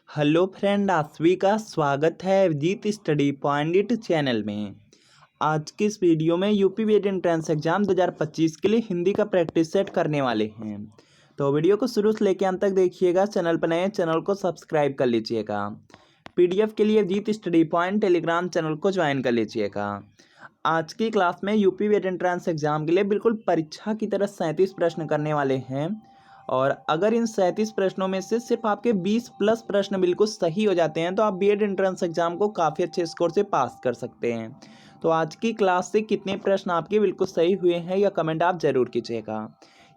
Hello friend, आप सभी का स्वागत है अभिजीत स्टडी पॉइंट चैनल में। आज के इस वीडियो में यूपी बीएड एंट्रेंस एग्जाम 2025 के लिए हिंदी का प्रैक्टिस सेट करने वाले हैं। तो वीडियो को शुरू से लेकर अंत तक देखिएगा। चैनल पर नए चैनल को सब्सक्राइब कर लीजिएगा। पीडीएफ के लिए Abhijeet study point telegram channel को ज्वाइन कर लीजिएगा। आज की क्लास में यूपी बीएड एंट्रेंस एग्जाम के लिए बिल्कुल परीक्षा की तरह 37 प्रश्न करने वाले हैं। और अगर इन 37 प्रश्नों में से सिर्फ आपके 20 प्लस प्रश्न बिल्कुल सही हो जाते हैं तो आप बीएड एंट्रेंस एग्जाम को काफ़ी अच्छे स्कोर से पास कर सकते हैं। तो आज की क्लास से कितने प्रश्न आपके बिल्कुल सही हुए हैं या कमेंट आप जरूर कीजिएगा।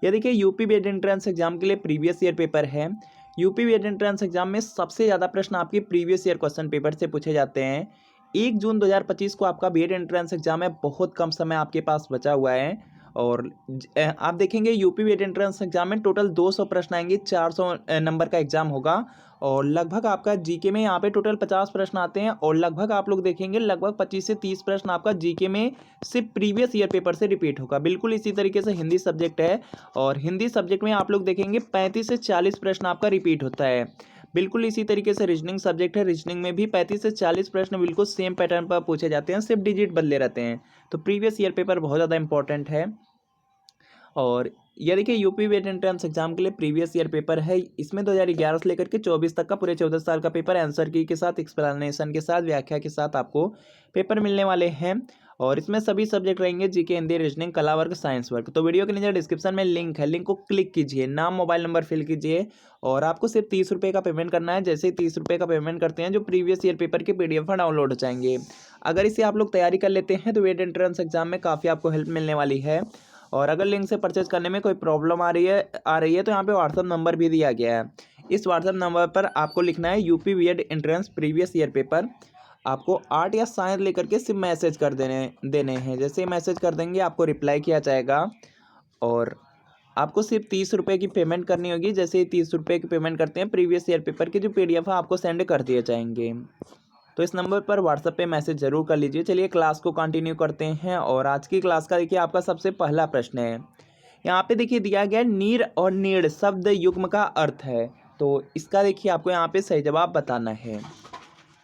ये देखिए, यूपी बीएड एंट्रेंस एग्जाम के लिए प्रीवियस ईयर पेपर है। यूपी बीएड एंट्रेंस एग्जाम में सबसे ज़्यादा प्रश्न आपके प्रीवियस ईयर क्वेश्चन पेपर से पूछे जाते हैं। 1 जून 2025 को आपका बीएड एंट्रेंस एग्जाम है, बहुत कम समय आपके पास बचा हुआ है। और आप देखेंगे यूपी बीएड एंट्रेंस एग्जाम में टोटल 200 प्रश्न आएंगे, 400 नंबर का एग्जाम होगा। और लगभग आपका जीके में यहाँ पे टोटल 50 प्रश्न आते हैं और लगभग आप लोग देखेंगे लगभग 25 से 30 प्रश्न आपका जीके में सिर्फ प्रीवियस ईयर पेपर से रिपीट होगा। बिल्कुल इसी तरीके से हिंदी सब्जेक्ट है और हिंदी सब्जेक्ट में आप लोग देखेंगे 35 से 40 प्रश्न आपका रिपीट होता है। बिल्कुल इसी तरीके से रीजनिंग सब्जेक्ट है, रीजनिंग में भी 35 से 40 प्रश्न बिल्कुल सेम पैटर्न पर पूछे जाते हैं, सिर्फ डिजिट बदले रहते हैं। तो प्रीवियस ईयर पेपर बहुत ज़्यादा इंपॉर्टेंट है। और ये देखिए, यूपी बीएड एंट्रेंस एग्जाम के लिए प्रीवियस ईयर पेपर है। इसमें 2011 से लेकर के 24 तक का पूरे 14 साल का पेपर आंसर की के साथ, एक्सप्लेनेशन के साथ, व्याख्या के साथ आपको पेपर मिलने वाले हैं। और इसमें सभी सब्जेक्ट रहेंगे, जीके, हिंदी, रीजनिंग, कला वर्ग, साइंस वर्ग। तो वीडियो के नीचे डिस्क्रिप्शन में लिंक है, लिंक को क्लिक कीजिए, नाम मोबाइल नंबर फिल कीजिए और आपको सिर्फ 30 रुपये का पेमेंट करना है। जैसे ही 30 रुपये का पेमेंट करते हैं, जो प्रीवियस ईयर पेपर के पीडीएफ डाउनलोड हो जाएंगे। अगर इसे आप लोग तैयारी कर लेते हैं तो बीएड एंट्रेंस एग्जाम में काफ़ी आपको हेल्प मिलने वाली है। और अगर लिंक से परचेज करने में कोई प्रॉब्लम आ रही है तो यहाँ पे व्हाट्सअप नंबर भी दिया गया है। इस व्हाट्सअप नंबर पर आपको लिखना है UP BEd entrance previous year paper. आपको आर्ट या साइंस लेकर के सिर्फ मैसेज कर देने हैं। जैसे मैसेज कर देंगे आपको रिप्लाई किया जाएगा और आपको सिर्फ 30 रुपये की पेमेंट करनी होगी। जैसे ही 30 रुपये की पेमेंट करते हैं, प्रीवियस ईयर पेपर के जो पीडीएफ है आपको सेंड कर दिए जाएंगे। तो इस नंबर पर व्हाट्सएप पे मैसेज जरूर कर लीजिए। चलिए क्लास को कंटिन्यू करते हैं। और आज की क्लास का देखिए, आपका सबसे पहला प्रश्न है। यहाँ पे देखिए दिया गया नीर और नीड़ शब्द युग्म का अर्थ है। तो इसका देखिए आपको यहाँ पे सही जवाब बताना है।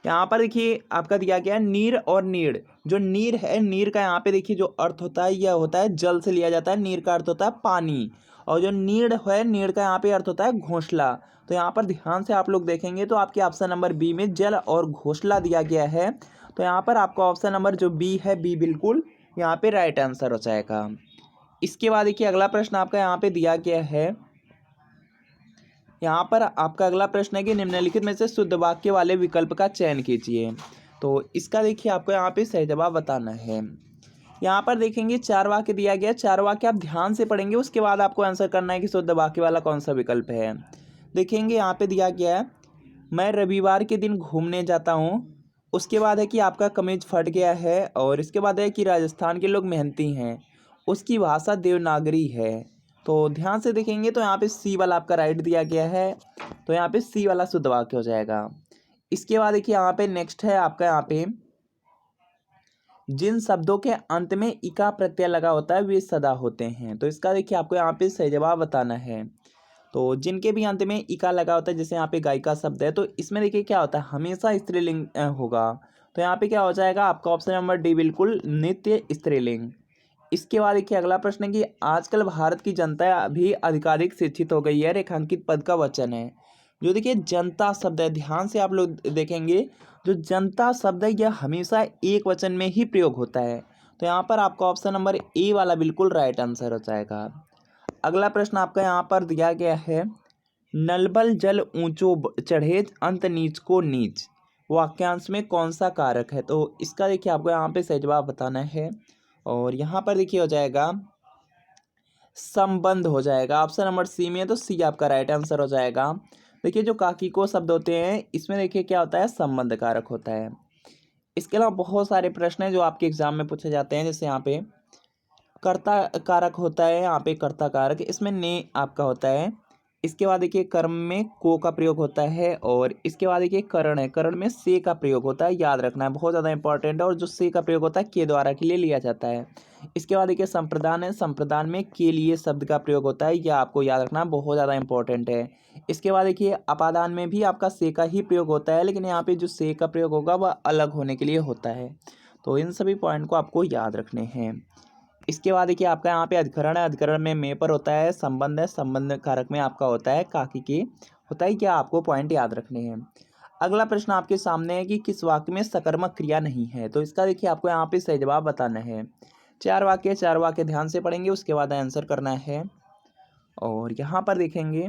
यहाँ पर देखिए आपका दिया गया नीर और नीड़। जो नीर है, नीर का यहाँ पे देखिए जो अर्थ होता है यह होता है जल से लिया जाता है। नीर का अर्थ होता है पानी। और जो नीड़ है, नीड़ का यहाँ पे अर्थ होता है घोंसला। तो यहाँ पर ध्यान से आप लोग देखेंगे तो आपके ऑप्शन नंबर बी में जल और घोंसला दिया गया है। तो यहाँ पर आपका ऑप्शन नंबर जो बी है, बी बिल्कुल यहाँ पे राइट आंसर हो जाएगा। इसके बाद देखिए अगला प्रश्न आपका यहाँ पे दिया गया है। यहाँ पर आपका अगला प्रश्न है कि निम्नलिखित में से शुद्ध वाक्य वाले विकल्प का चयन कीजिए। तो इसका देखिए आपको यहाँ पे सही जवाब बताना है। यहाँ पर देखेंगे 4 वाक्य दिया गया है। 4 वाक्य आप ध्यान से पढ़ेंगे, उसके बाद आपको आंसर करना है कि शुद्ध वाक्य वाला कौन सा विकल्प है। देखेंगे यहाँ पे दिया गया है, मैं रविवार के दिन घूमने जाता हूँ। उसके बाद है कि आपका कमीज फट गया है। और इसके बाद है कि राजस्थान के लोग मेहनती हैं, उसकी भाषा देवनागरी है। तो ध्यान से देखेंगे तो यहाँ पे सी वाला आपका राइट दिया गया है। तो यहाँ पे सी वाला शुद्ध वाक्य हो जाएगा। इसके बाद देखिए यहाँ पे नेक्स्ट है आपका, यहाँ पे जिन शब्दों के अंत में इका प्रत्यय लगा होता है वे सदा होते हैं। तो इसका देखिए आपको यहाँ पे सही जवाब बताना है। तो जिनके भी अंत में इका लगा होता है, जैसे यहाँ पे गायिका शब्द है, तो इसमें देखिए क्या होता है, हमेशा स्त्रीलिंग होगा। तो यहाँ पे क्या हो जाएगा आपका ऑप्शन नंबर डी बिल्कुल नित्य स्त्रीलिंग। इसके बाद देखिए अगला प्रश्न है कि आजकल भारत की जनता अभी अधिकाधिक शिक्षित हो गई है, रेखांकित पद का वचन है। जो देखिए जनता शब्द है, ध्यान से आप लोग देखेंगे, जो जनता शब्द है यह हमेशा एक वचन में ही प्रयोग होता है। तो यहाँ पर आपका ऑप्शन नंबर ए वाला बिल्कुल राइट आंसर हो जाएगा। अगला प्रश्न आपका यहाँ पर दिया गया है, नलबल जल ऊंचो चढ़े अंत नीच को नीच वाक्यांश में कौन सा कारक है। तो इसका देखिए आपको यहाँ पे सही जवाब बताना है। और यहाँ पर देखिए हो जाएगा संबंध हो जाएगा। ऑप्शन नंबर सी में है तो सी आपका राइट आंसर हो जाएगा। देखिए जो काकी को शब्द होते हैं, इसमें देखिए क्या होता है, संबंध कारक होता है। इसके अलावा बहुत सारे प्रश्न हैं जो आपके एग्जाम में पूछे जाते हैं। जैसे यहाँ पे कर्ता कारक होता है, यहाँ पे कर्ता कारक, इसमें ने आपका होता है। इसके बाद देखिए कर्म में को का प्रयोग होता है। और इसके बाद देखिए करण है, करण में से का प्रयोग होता है, याद रखना है, बहुत ज़्यादा इंपॉर्टेंट है। और जो से का प्रयोग होता है के द्वारा के लिए लिया जाता है। इसके बाद देखिए संप्रदान है, संप्रदान में के लिए शब्द का प्रयोग होता है, यह आपको याद रखना बहुत ज़्यादा इंपॉर्टेंट है। इसके बाद देखिए अपादान में भी आपका से का ही प्रयोग होता है, लेकिन यहाँ पे जो से का प्रयोग होगा वह अलग होने के लिए होता है। तो इन सभी पॉइंट को आपको याद रखने हैं। इसके बाद देखिए आपका यहाँ पे अधिकरण है, अधिकरण में पर होता है संबंध है, संबंध कारक में आपका होता है काकी के, होता है क्या, आपको पॉइंट याद रखने हैं। अगला प्रश्न आपके सामने है कि किस वाक्य में सकर्मक क्रिया नहीं है। तो इसका देखिए आपको यहाँ पे सही जवाब बताना है। चार वाक्य ध्यान से पढ़ेंगे, उसके बाद आंसर करना है। और यहाँ पर देखेंगे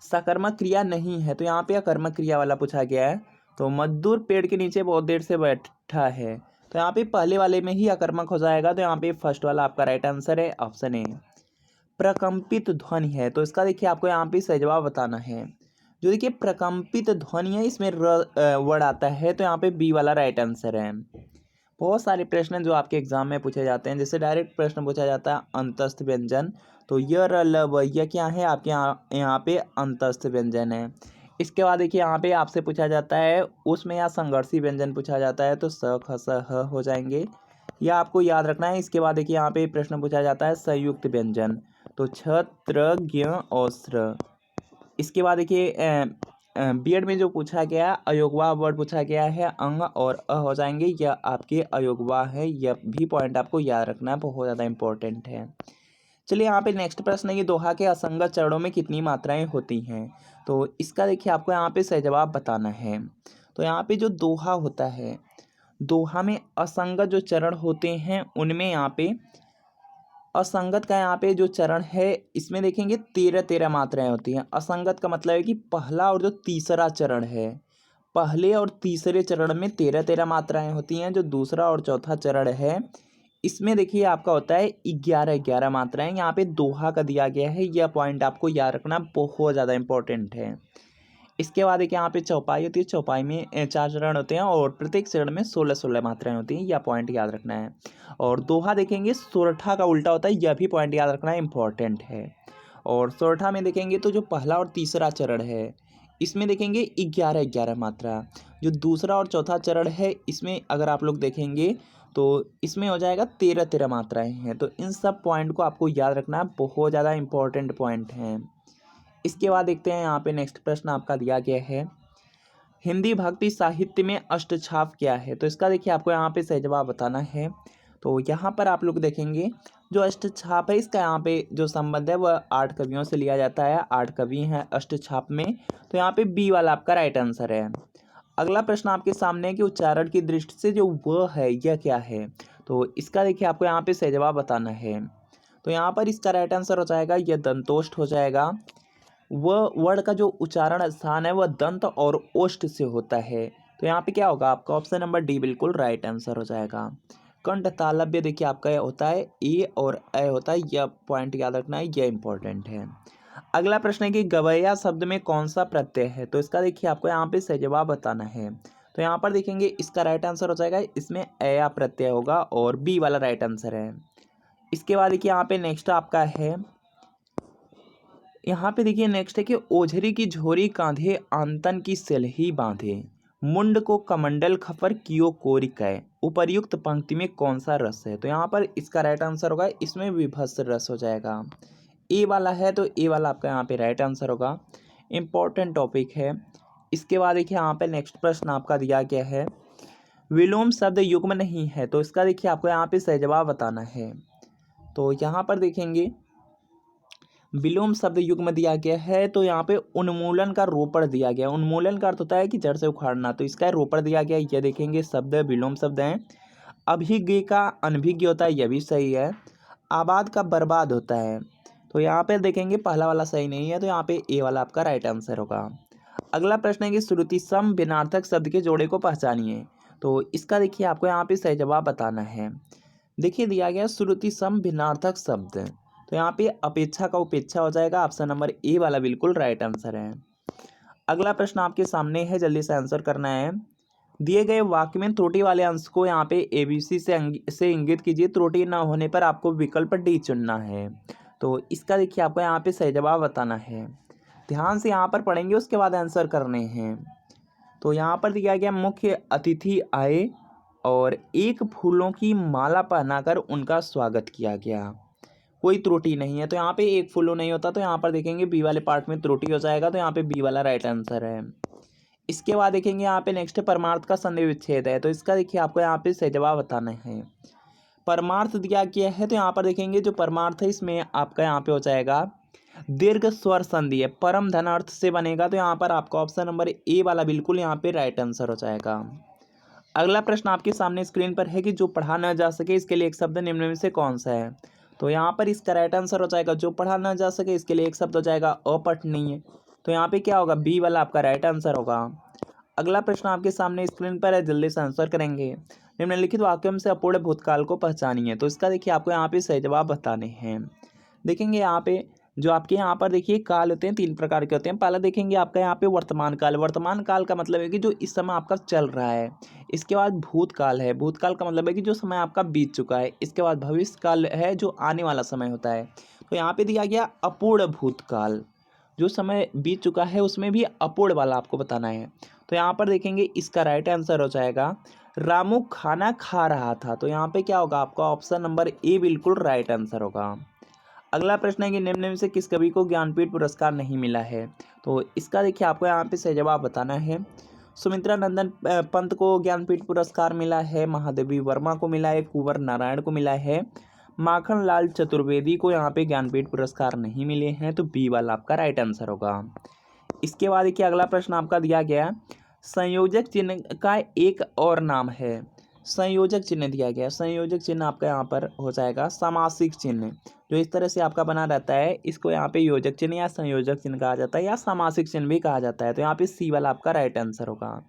सकर्मक क्रिया नहीं है, तो यहाँ पे अकर्मक क्रिया वाला पूछा गया है। तो मजदूर पेड़ के नीचे बहुत देर से बैठा है, तो यहाँ पे पहले वाले में ही अकर्मक हो जाएगा, तो यहाँ पे फर्स्ट वाला आपका राइट आंसर है, ऑप्शन ए। प्रकंपित ध्वनि है, तो इसका देखिए आपको यहाँ पे सही जवाब बताना है। जो देखिए प्रकंपित ध्वनि है इसमें वर्ड आता है, तो यहाँ पे बी वाला राइट आंसर है। बहुत सारे प्रश्न जो आपके एग्जाम में पूछे जाते हैं, जैसे डायरेक्ट प्रश्न पूछा जाता है अंतस्थ व्यंजन, तो य र ल व यह क्या है आपके यहाँ पे अंतस्थ व्यंजन है। इसके बाद देखिए यहाँ पे आपसे पूछा जाता है उसमें या संघर्षी व्यंजन पूछा जाता है, तो स ख स ह हो जाएंगे, यह आपको याद रखना है। इसके बाद देखिए यहाँ पे प्रश्न पूछा जाता है संयुक्त व्यंजन, तो छ त्र ज्ञ औस्र। इसके बाद देखिए बीएड में जो पूछा गया अयोगवा वर्ड पूछा गया है, अंग और अ हो जाएंगे, यह आपके अयोगवा है, यह भी पॉइंट आपको याद रखना है, बहुत ज़्यादा इंपॉर्टेंट है। चलिए यहाँ पे नेक्स्ट प्रश्न है कि दोहा के असंगत चरणों में कितनी मात्राएं होती हैं। तो इसका देखिए आपको यहाँ पे सही जवाब बताना है। तो यहाँ पे जो दोहा होता है, दोहा में असंगत जो चरण होते हैं उनमें यहाँ पे असंगत का यहाँ पे जो चरण है इसमें देखेंगे 13 मात्राएं होती हैं। असंगत का मतलब है कि पहला और जो तीसरा चरण है, पहले और तीसरे चरण में 13 मात्राएं होती हैं। जो दूसरा और चौथा चरण है इसमें देखिए आपका होता है 11 मात्राएं। यहाँ पे दोहा का दिया गया है, यह पॉइंट आपको याद रखना बहुत ज़्यादा इंपॉर्टेंट है। इसके बाद एक यहाँ पे चौपाई होती है, चौपाई में 4 चरण होते हैं और प्रत्येक चरण में 16 मात्राएं होती हैं, यह पॉइंट याद रखना है। और दोहा देखेंगे सोरठा का उल्टा होता है, यह भी पॉइंट याद रखना इंपॉर्टेंट है। और सोरठा में देखेंगे तो जो पहला और तीसरा चरण है इसमें देखेंगे 11 मात्रा। जो दूसरा और चौथा चरण है इसमें अगर आप लोग देखेंगे तो इसमें हो जाएगा 13 मात्राएं हैं। तो इन सब पॉइंट को आपको याद रखना है, बहुत ज़्यादा इंपॉर्टेंट पॉइंट हैं। इसके बाद देखते हैं यहाँ पे नेक्स्ट प्रश्न आपका दिया गया है हिंदी भक्ति साहित्य में अष्टछाप क्या है। तो इसका देखिए आपको यहाँ पे सही जवाब बताना है। तो यहाँ पर आप लोग देखेंगे जो अष्टछाप है इसका यहाँ पे जो संबंध है वह 8 कवियों से लिया जाता है, 8 कवि हैं अष्टछाप में, तो यहाँ पे बी वाला आपका राइट आंसर है। अगला प्रश्न आपके सामने है कि उच्चारण की दृष्टि से जो व है यह क्या है। तो इसका देखिए आपको यहाँ पे सही जवाब बताना है। तो यहाँ पर इसका राइट आंसर हो जाएगा यह दंतोष्ठ हो जाएगा। वह वर्ड का जो उच्चारण स्थान है वह दंत और ओष्ठ से होता है, तो यहाँ पे क्या होगा आपका ऑप्शन नंबर डी बिल्कुल राइट आंसर हो जाएगा। कंठ तालव्य देखिए आपका यह होता है ए और ए होता है, यह पॉइंट याद रखना है, यह इंपॉर्टेंट है। अगला प्रश्न है कि गवैया शब्द में कौन सा प्रत्यय है। तो इसका देखिए आपको यहाँ पे सही जवाब बताना है। तो यहाँ पर देखेंगे इसका राइट आंसर हो जाएगा, इसमें अया प्रत्यय होगा और बी वाला राइट आंसर है। इसके बाद देखिए यहाँ पे नेक्स्ट आपका है, यहाँ पे देखिए नेक्स्ट है कि ओझरी की झोरी कांधे आंतन की सिलही बांधे, मुंड को कमंडल खपर कियो कोरी कै, उपर्युक्त पंक्ति में कौन सा रस है। तो यहाँ पर इसका राइट आंसर होगा, इसमें विभत्स रस हो जाएगा, ए वाला है, तो ए वाला आपका यहाँ पे राइट आंसर होगा। इंपॉर्टेंट टॉपिक है। इसके बाद देखिए यहाँ पे नेक्स्ट प्रश्न आपका दिया गया है विलोम शब्द युग्म नहीं है। तो इसका देखिए आपको यहाँ पे सही जवाब बताना है। तो यहाँ पर देखेंगे विलोम शब्द युग्म दिया गया है, तो यहाँ पे उन्मूलन का रोपण दिया गया। उन्मूलन का अर्थ होता है कि जड़ से उखाड़ना, तो इसका रोपण दिया गया, यह देखेंगे शब्द विलोम शब्द हैं। अभिज्ञ का अनभिज्ञ होता है, यह भी सही है। आबाद का बर्बाद होता है, तो यहाँ पे देखेंगे पहला वाला सही नहीं है, तो यहाँ पे ए वाला आपका राइट आंसर होगा। अगला प्रश्न है कि श्रुति सम भिन्नार्थक शब्द के जोड़े को पहचानिए। तो इसका देखिए आपको यहाँ पे सही जवाब बताना है। देखिए दिया गया श्रुति सम भिन्नार्थक शब्द, तो यहाँ पे अपेक्षा का उपेक्षा हो जाएगा, ऑप्शन नंबर ए वाला बिल्कुल राइट आंसर है। अगला प्रश्न आपके सामने है, जल्दी से आंसर करना है। दिए गए वाक्य में त्रुटि वाले अंश को यहाँ पे एबीसी से इंगित कीजिए, त्रुटि न होने पर आपको विकल्प डी चुनना है। तो इसका देखिए आपको यहाँ पे सही जवाब बताना है, ध्यान से यहाँ पर पढ़ेंगे उसके बाद आंसर करने हैं। तो यहाँ पर दिया गया मुख्य अतिथि आए और एक फूलों की माला पहनाकर उनका स्वागत किया गया। कोई त्रुटि नहीं है, तो यहाँ पे एक फ्लो नहीं होता, तो यहाँ पर देखेंगे बी वाले पार्ट में त्रुटि हो जाएगा, तो यहाँ पे बी वाला राइट आंसर है। इसके बाद देखेंगे यहाँ पे नेक्स्ट परमार्थ का संधि विच्छेद है, तो इसका देखिए आपको यहाँ पे सही जवाब बताना है। परमार्थ दिया गया है, तो यहाँ पर देखेंगे जो परमार्थ है इसमें आपका यहाँ पे हो जाएगा दीर्घ स्वर संधि है, परम धन अर्थ से बनेगा, तो यहाँ पर आपका ऑप्शन नंबर ए वाला बिल्कुल यहाँ पे राइट आंसर हो जाएगा। अगला प्रश्न आपके सामने स्क्रीन पर है कि जो पढ़ा न जा सके इसके लिए एक शब्द निम्न में से कौन सा है। तो यहाँ पर इसका राइट आंसर हो जाएगा जो पढ़ा न जा सके, इसके लिए एक शब्द हो जाएगा अपठनीय। तो यहाँ पे क्या होगा, बी वाला आपका राइट आंसर होगा। अगला प्रश्न आपके सामने स्क्रीन पर है, जल्दी से आंसर करेंगे। निम्नलिखित वाक्यों से अपूर्ण भूतकाल को पहचानिए, तो इसका देखिए आपको यहाँ पे सही जवाब बताने हैं। देखेंगे यहाँ पे जो आपके यहाँ पर देखिए काल होते हैं, 3 प्रकार के होते हैं। पहला देखेंगे आपका यहाँ पे वर्तमान काल। वर्तमान काल का मतलब है कि जो इस समय आपका चल रहा है। इसके बाद भूतकाल है, भूतकाल का मतलब है कि जो समय आपका बीत चुका है। इसके बाद भविष्य काल है, जो आने वाला समय होता है। तो यहाँ पे दिया गया अपूर्ण भूतकाल, जो समय बीत चुका है उसमें भी अपूर्ण वाला आपको बताना है। तो यहाँ पर देखेंगे इसका राइट आंसर हो जाएगा रामू खाना खा रहा था। तो यहाँ पे क्या होगा, आपका ऑप्शन नंबर ए बिल्कुल राइट आंसर होगा। अगला प्रश्न है कि निम्न में से किस कवि को ज्ञानपीठ पुरस्कार नहीं मिला है। तो इसका देखिए आपको यहाँ पे सही जवाब बताना है। सुमित्रा नंदन पंत को ज्ञानपीठ पुरस्कार मिला है, महादेवी वर्मा को मिला है, कुंवर नारायण को मिला है, माखन लाल चतुर्वेदी को यहाँ पे ज्ञानपीठ पुरस्कार नहीं मिले हैं, तो बी वाला आपका राइट आंसर होगा। इसके बाद देखिए अगला प्रश्न आपका दिया गया, संयोजक चिन्ह का एक और नाम है। संयोजक चिन्ह दिया गया, संयोजक चिन्ह आपका यहाँ पर हो जाएगा सामासिक चिन्ह। जो इस तरह से आपका बना रहता है, इसको यहाँ पे योजक चिन्ह या संयोजक चिन्ह कहा जाता है, या सामासिक चिन्ह भी कहा जाता है। तो यहाँ पे सी वाला आपका राइट आंसर होगा।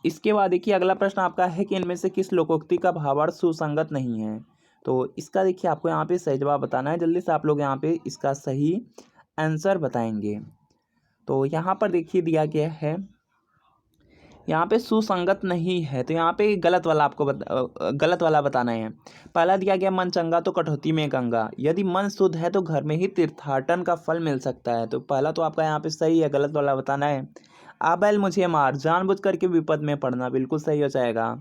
इसके बाद देखिए अगला प्रश्न आपका है कि इनमें से किस लोकोक्ति का भावार्थ सुसंगत नहीं है। तो इसका देखिए आपको यहाँ पे सही जवाब बताना है। जल्दी से आप लोग यहाँ पे इसका सही आंसर बताएंगे। तो यहाँ पर देखिए दिया गया है, यहाँ पे सुसंगत नहीं है, तो यहाँ पे गलत वाला आपको गलत वाला बताना है। पहला दिया गया मन चंगा तो कटौती में गंगा, यदि मन शुद्ध है तो घर में ही तीर्थाटन का फल मिल सकता है। तो पहला तो आपका यहाँ पे सही है, गलत वाला बताना है। आ बैल मुझे मार, जानबूझ करके विपद में पड़ना, बिल्कुल सही हो जाएगा।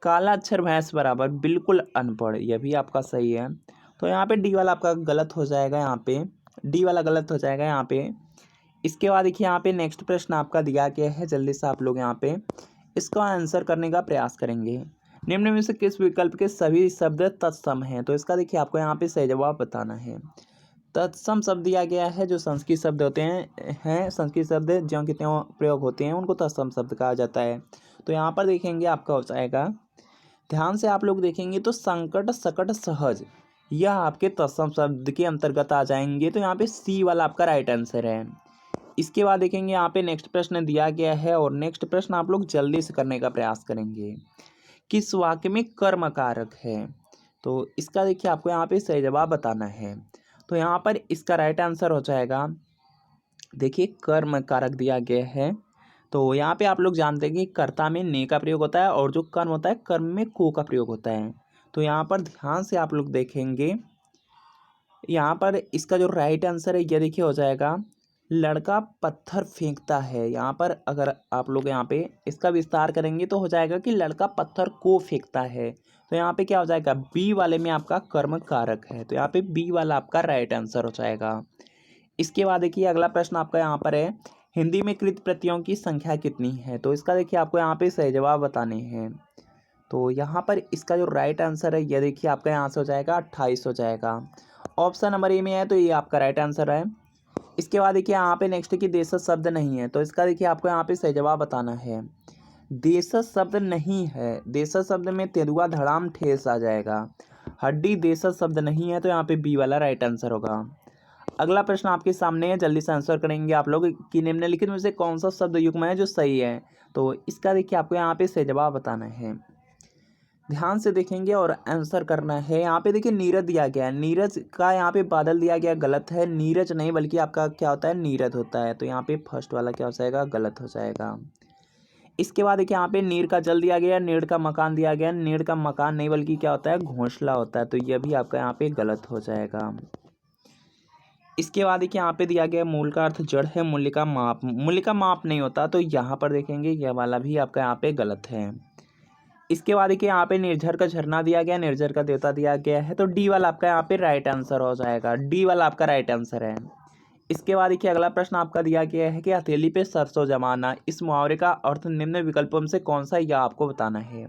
काला अक्षर भैंस बराबर, बिल्कुल अनपढ़, यह भी आपका सही है। तो यहाँ पे डी वाला आपका गलत हो जाएगा, यहाँ पे डी वाला गलत हो जाएगा यहाँ पे। इसके बाद देखिए यहाँ पे नेक्स्ट प्रश्न आपका दिया गया है, जल्दी से आप लोग यहाँ पे इसका आंसर करने का प्रयास करेंगे। निम्न में से किस विकल्प के सभी शब्द तत्सम हैं। तो इसका देखिए आपको यहाँ पे सही जवाब बताना है। तत्सम शब्द दिया गया है, जो संस्कृत शब्द होते हैं संस्कृत शब्द ज्यों की त्यों प्रयोग होते हैं, उनको तत्सम शब्द कहा जाता है। तो यहाँ पर देखेंगे आपका हो जाएगा, ध्यान से आप लोग देखेंगे तो संकट सकट सहज, यह आपके तत्सम शब्द के अंतर्गत आ जाएंगे। तो यहाँ पे सी वाला आपका राइट आंसर है। इसके बाद देखेंगे यहाँ पे नेक्स्ट प्रश्न दिया गया है, और नेक्स्ट प्रश्न आप लोग जल्दी से करने का प्रयास करेंगे। किस वाक्य में कर्म कारक है। तो इसका देखिए आपको यहाँ पे सही जवाब बताना है। तो यहाँ पर इसका राइट आंसर हो जाएगा, देखिए कर्म कारक दिया गया है। तो यहाँ पे आप लोग जानते हैं कि कर्ता में ने का प्रयोग होता है, और जो कर्म होता है कर्म में को का प्रयोग होता है। तो यहाँ पर ध्यान से आप लोग देखेंगे, यहाँ पर इसका जो राइट आंसर है यह देखिए हो जाएगा, लड़का पत्थर फेंकता है। यहाँ पर अगर आप लोग यहाँ पे इसका विस्तार करेंगे तो हो जाएगा कि लड़का पत्थर को फेंकता है। तो यहाँ पे क्या हो जाएगा, बी वाले में आपका कर्म कारक है, तो यहाँ पे बी वाला आपका राइट आंसर हो जाएगा। इसके बाद देखिए अगला प्रश्न आपका यहाँ पर है, हिंदी में कृत प्रत्ययों की संख्या कितनी है। तो इसका देखिए आपको यहाँ पे सही जवाब बताने हैं। तो यहाँ पर इसका जो राइट आंसर है यह देखिए आपका यहाँ से हो जाएगा 28 हो जाएगा। ऑप्शन नंबर ए में है, तो ये आपका राइट आंसर है। इसके बाद देखिए यहाँ पे नेक्स्ट की देशज शब्द नहीं है, तो इसका देखिए आपको यहाँ पे सही जवाब बताना है। देशज शब्द नहीं है, देशज शब्द में तेंदुआ धड़ाम ठेस आ जाएगा। हड्डी देशज शब्द नहीं है, तो यहाँ पे बी वाला राइट आंसर होगा। अगला प्रश्न आपके सामने है, जल्दी से आंसर करेंगे आप लोग कि निम्नलिखित में से कौन सा शब्द युग्म है जो सही है। तो इसका देखिए आपको यहाँ पे सही जवाब बताना है। ध्यान से देखेंगे और आंसर करना है। यहाँ पे देखिए नीरज दिया गया है, नीरज का यहाँ पे बादल दिया गया, गलत है। नीरज नहीं बल्कि आपका क्या होता है, नीरज होता है। तो यहाँ पे फर्स्ट वाला क्या हो जाएगा, गलत हो जाएगा। इसके बाद देखिए यहाँ पे नीर का जल दिया गया, नीड़ का मकान दिया गया, नीड़ का मकान नहीं बल्कि क्या होता है, घोंसला होता है। तो यह भी आपका यहाँ पे गलत हो जाएगा। इसके बाद देखिए यहाँ पे दिया गया मूल का अर्थ जड़ है, मूल्य का माप, मूल्य का माप नहीं होता। तो यहाँ पर देखेंगे यह वाला भी आपका यहाँ पे गलत है। इसके बाद देखिए यहाँ पे निर्झर का झरना दिया गया, निर्झर का देवता दिया गया है, तो डी वाला आपका यहाँ पे राइट आंसर हो जाएगा, डी वाला आपका राइट आंसर है। इसके बाद देखिए अगला प्रश्न आपका दिया गया है कि हथेली पे सरसों जमाना, इस मुहावरे का अर्थ निम्न विकल्पों में से कौन सा है, यह आपको बताना है।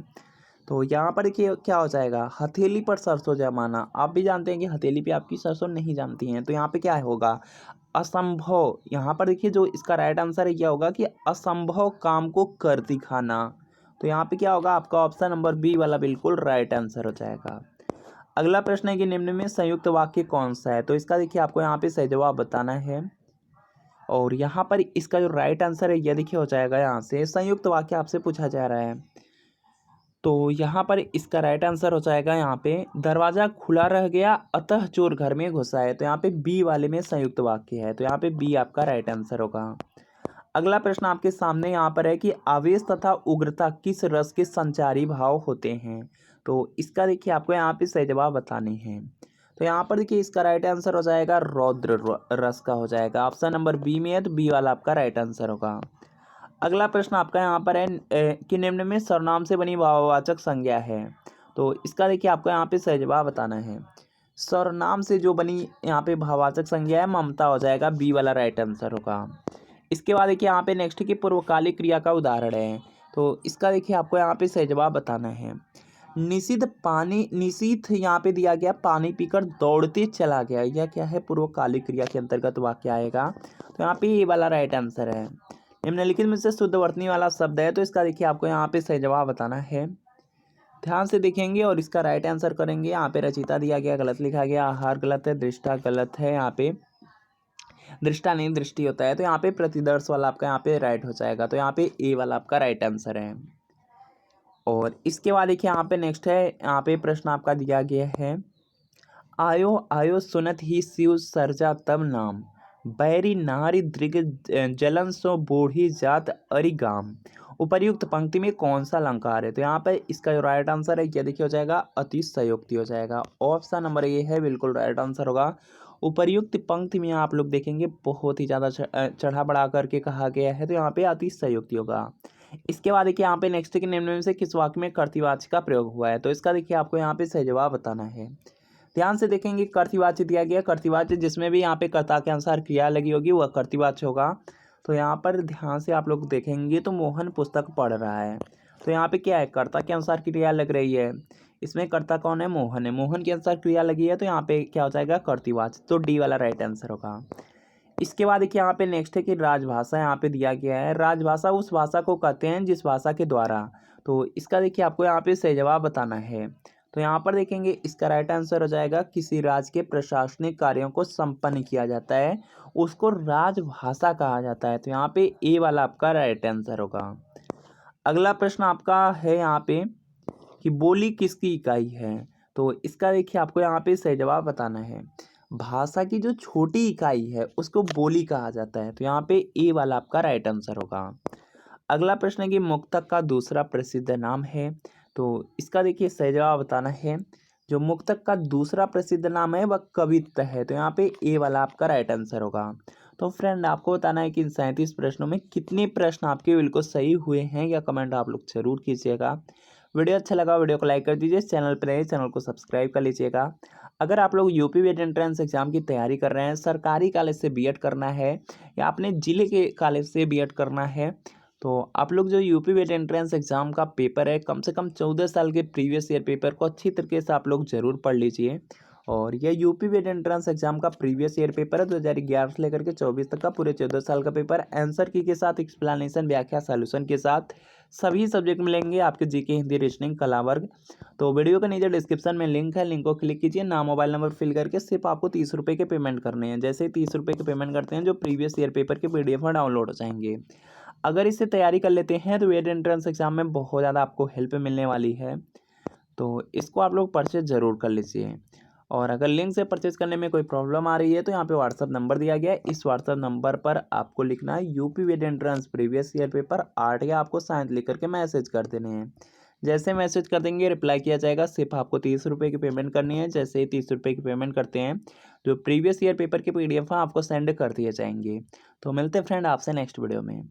तो यहाँ पर देखिए क्या हो जाएगा, हथेली पर सरसों जमाना, आप भी जानते हैं कि हथेली पे आपकी सरसों नहीं जमती हैं, तो यहाँ पे क्या होगा, असंभव। यहाँ पर देखिए जो इसका राइट आंसर है क्या होगा कि असंभव काम को कर दिखाना, तो यहाँ पे क्या होगा आपका ऑप्शन नंबर बी वाला बिल्कुल राइट आंसर हो जाएगा। अगला प्रश्न है कि निम्न में संयुक्त वाक्य कौन सा है, तो इसका देखिए आपको यहाँ पे सही जवाब बताना है, और यहाँ पर इसका जो राइट आंसर है यह देखिए हो जाएगा, यहाँ से संयुक्त वाक्य आपसे पूछा जा रहा है, तो यहाँ पर इसका राइट आंसर हो जाएगा यहाँ पे दरवाज़ा खुला रह गया अतः चोर घर में घुसा है, तो यहाँ पे बी वाले में संयुक्त वाक्य है, तो यहाँ पे बी आपका राइट आंसर होगा। अगला प्रश्न आपके सामने यहाँ पर है कि आवेश तथा उग्रता किस रस के संचारी भाव होते हैं, तो इसका देखिए आपको यहाँ पे सही जवाब बताने हैं, तो यहाँ पर देखिए इसका राइट आंसर हो जाएगा रौद्र रस का हो जाएगा, ऑप्शन नंबर बी में है, तो बी वाला आपका राइट आंसर होगा। अगला प्रश्न आपका यहाँ पर है कि निम्न में सर्वनाम से बनी भाववाचक संज्ञा है, तो इसका देखिए आपको यहाँ पे सही जवाब बताना है। सर्वनाम से जो बनी यहाँ पे भाववाचक संज्ञा है ममता हो जाएगा, बी वाला राइट आंसर होगा। इसके बाद देखिए यहाँ पे नेक्स्ट की पूर्वकालिक क्रिया का उदाहरण है, तो इसका देखिए आपको यहाँ पे सही जवाब बताना है। निशीथ यहाँ पे दिया गया पानी पीकर दौड़ते चला गया, यह क्या है, पूर्वकालिक क्रिया के अंतर्गत वाक्य आएगा, तो यहाँ पे ये वाला राइट आंसर है। निम्नलिखित में से शुद्धवर्तनी वाला शब्द है, तो इसका देखिए आपको यहाँ पे सही जवाब बताना है, ध्यान से देखेंगे और इसका राइट आंसर करेंगे। यहाँ पे रचिता दिया गया गलत लिखा गया, आहार गलत है, दृष्टा गलत है, यहाँ पे दृष्टा नहीं दृष्टि होता है, तो यहाँ पे प्रतिदर्श वाला आपका यहाँ पे राइट हो जाएगा, तो यहाँ पे ए वाला आपका राइट आंसर है। और इसके बाद देखिए यहाँ पे नेक्स्ट है, यहाँ पे प्रश्न आपका दिया गया है, आयो आयो सुनत ही शिव सर्जा तब नाम, बैरी नारी दृग जलन सो बूढ़ी जात अरिगाम, उपर्युक्त पंक्ति में कौन सा अलंकार है, तो यहाँ पे इसका जो राइट आंसर है क्या देखिए हो जाएगा, अतिशयोक्ति हो जाएगा, ऑप्शन नंबर ए है बिल्कुल राइट आंसर होगा। उपर्युक्त पंक्ति में आप लोग देखेंगे बहुत ही ज़्यादा चढ़ा बढ़ा करके कहा गया है, तो यहाँ पे अतिशयोक्ति होगा। इसके बाद देखिए यहाँ पे नेक्स्ट के निम्न में से किस वाक्य में कर्तृवाच्य का प्रयोग हुआ है, तो इसका देखिए आपको यहाँ पे सही जवाब बताना है। ध्यान से देखेंगे, कर्तृवाच्य दिया गया, कर्तृवाच्य जिसमें भी यहाँ पे कर्ता के अनुसार क्रिया लगी होगी वह कर्तृवाच्य होगा, तो यहाँ पर ध्यान से आप लोग देखेंगे तो मोहन पुस्तक पढ़ रहा है, तो यहाँ पे क्या है, कर्ता के अनुसार क्रिया लग रही है, इसमें कर्ता कौन है, मोहन है, मोहन के अनुसार क्रिया लगी है, तो यहाँ पे क्या हो जाएगा, कर्तृवाच्य, तो डी वाला राइट आंसर होगा। इसके बाद देखिए यहाँ पे नेक्स्ट है कि राजभाषा यहाँ पे दिया गया है, राजभाषा उस भाषा को कहते हैं जिस भाषा के द्वारा, तो इसका देखिए आपको यहाँ पे सही जवाब बताना है, तो यहाँ पर देखेंगे इसका राइट आंसर हो जाएगा, किसी राज्य के प्रशासनिक कार्यों को संपन्न किया जाता है उसको राजभाषा कहा जाता है, तो यहाँ पे ए वाला आपका राइट आंसर होगा। अगला प्रश्न आपका है यहाँ पे कि बोली किसकी इकाई है, तो इसका देखिए आपको यहाँ पे सही जवाब बताना है। भाषा की जो छोटी इकाई है उसको बोली कहा जाता है, तो यहाँ पे ए वाला आपका राइट आंसर होगा। अगला प्रश्न है कि मुक्तक का दूसरा प्रसिद्ध नाम है, तो इसका देखिए सही जवाब बताना है। जो मुक्तक का दूसरा प्रसिद्ध नाम है वह कवित्त है, तो यहाँ पे ए वाला आपका राइट आंसर होगा। तो फ्रेंड आपको बताना है कि इन 37 प्रश्नों में कितने प्रश्न आपके बिल्कुल सही हुए हैं, या कमेंट आप लोग जरूर कीजिएगा। वीडियो अच्छा लगा वीडियो को लाइक कर दीजिए, चैनल पर नए चैनल को सब्सक्राइब कर लीजिएगा। अगर आप लोग यूपी बीएड एंट्रेंस एग्जाम की तैयारी कर रहे हैं, सरकारी कॉलेज से बीएड करना है या अपने ज़िले के कॉलेज से बीएड करना है, तो आप लोग जो यूपी बीएड एंट्रेंस एग्जाम का पेपर है कम से कम 14 साल के प्रीवियस ईयर पेपर को अच्छी तरीके से आप लोग ज़रूर पढ़ लीजिए। और यह यूपी बीएड एंट्रेंस एग्जाम का प्रीवियस ईयर पेपर है 2011 से लेकर के 24 तक का, पूरे 14 साल का पेपर, आंसर की के साथ एक्सप्लेनेशन व्याख्या सॉल्यूशन के साथ सभी सब्जेक्ट मिलेंगे आपके जीके हिंदी रीजनिंग कला वर्ग। तो वीडियो के नीचे डिस्क्रिप्शन में लिंक है, लिंक को क्लिक कीजिए, नाम मोबाइल नंबर फिल करके सिर्फ आपको 30 रुपये के पेमेंट करने हैं। जैसे ही 30 रुपये के पेमेंट करते हैं जो प्रीवियस ईयर पेपर के PDF डाउनलोड हो जाएंगे। अगर इससे तैयारी कर लेते हैं तो बीएड एंट्रेंस एग्जाम में बहुत ज़्यादा आपको हेल्प मिलने वाली है, तो इसको आप लोग परचेज ज़रूर कर लीजिए। और अगर लिंक से परचेज करने में कोई प्रॉब्लम आ रही है तो यहाँ पे व्हाट्सअप नंबर दिया गया है, इस व्हाट्सअप नंबर पर आपको लिखना है UP BEd entrance previous year paper 8 या आपको साइंस लिख करके मैसेज कर देने हैं। जैसे मैसेज कर देंगे रिप्लाई किया जाएगा, सिर्फ आपको 30 रुपये की पेमेंट करनी है। जैसे ही 30 रुपये की पेमेंट करते हैं जो प्रीवियस ईयर पेपर के PDF हैं आपको सेंड कर दिए जाएंगे। तो मिलते हैं फ्रेंड आपसे नेक्स्ट वीडियो में।